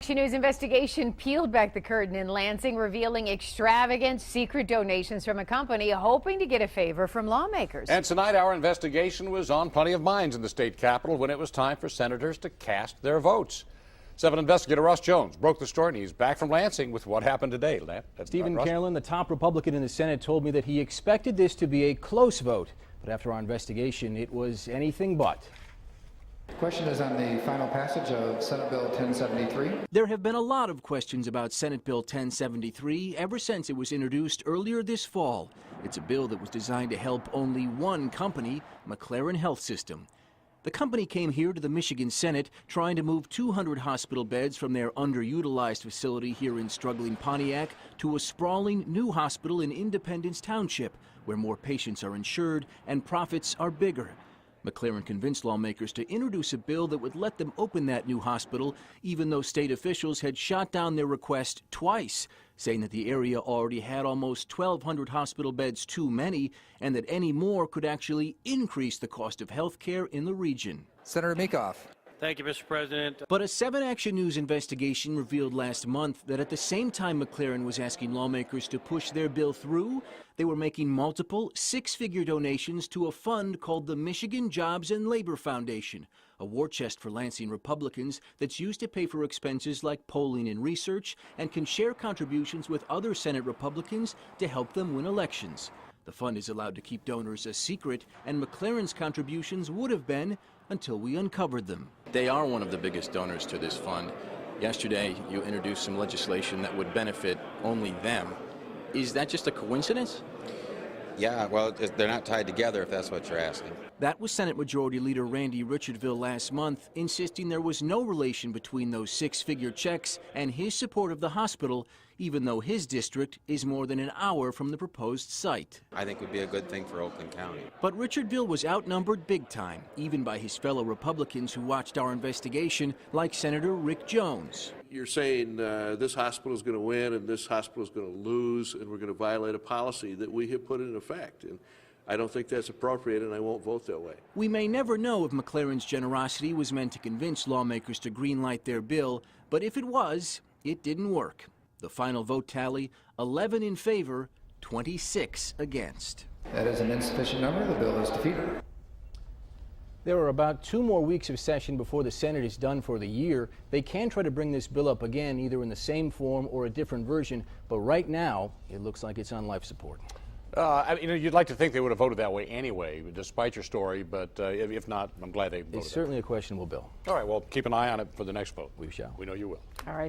WXYZ News investigation peeled back the curtain in Lansing, revealing extravagant secret donations from a company hoping to get a favor from lawmakers. And tonight, our investigation was on plenty of minds in the state capitol when it was time for senators to cast their votes. 7 investigator Russ Jones broke the story, and he's back from Lansing with what happened today. Stephen Carolyn, the top Republican in the Senate, told me that he expected this to be a close vote, but after our investigation, it was anything but. The question is on the final passage of Senate Bill 1073. There have been a lot of questions about Senate Bill 1073 ever since it was introduced earlier this fall. It's a bill that was designed to help only one company, McLaren Health System. The company came here to the Michigan Senate trying to move 200 hospital beds from their underutilized facility here in struggling Pontiac to a sprawling new hospital in Independence Township, where more patients are insured and profits are bigger. McLaren convinced lawmakers to introduce a bill that would let them open that new hospital, even though state officials had shot down their request twice, saying that the area already had almost 1,200 hospital beds too many, and that any more could actually increase the cost of health care in the region. Senator Meekoff. Thank you, Mr. President. But a 7 Action News investigation revealed last month that at the same time McLaren was asking lawmakers to push their bill through, they were making multiple 6-figure donations to a fund called the Michigan Jobs and Labor Foundation, a war chest for Lansing Republicans that's used to pay for expenses like polling and research and can share contributions with other Senate Republicans to help them win elections. The fund is allowed to keep donors a secret, and McLaren's contributions would have been until we uncovered them. They are one of the biggest donors to this fund. Yesterday, you introduced some legislation that would benefit only them. Is that just a coincidence? Yeah, well, they're not tied together, if that's what you're asking. That was Senate Majority Leader Randy Richardville last month, insisting there was no relation between those 6-figure checks and his support of the hospital, even though his district is more than an hour from the proposed site. I think it would be a good thing for Oakland County. But Richardville was outnumbered big time, even by his fellow Republicans who watched our investigation, like Senator Rick Jones. You're saying this hospital is going to win and this hospital is going to lose, and we're going to violate a policy that we have put in effect. And I don't think that's appropriate, and I won't vote that way. We may never know if McLaren's generosity was meant to convince lawmakers to greenlight their bill, but if it was, it didn't work. The final vote tally, 11 in favor, 26 against. That is an insufficient number. The bill is defeated. There are about 2 more weeks of session before the Senate is done for the year. They can try to bring this bill up again, either in the same form or a different version, but right now, it looks like it's on life support. You'd like to think they would have voted that way anyway, despite your story, but if not, I'm glad they voted. It's certainly a questionable bill. All right, well, keep an eye on it for the next vote. We shall. We know you will. All right.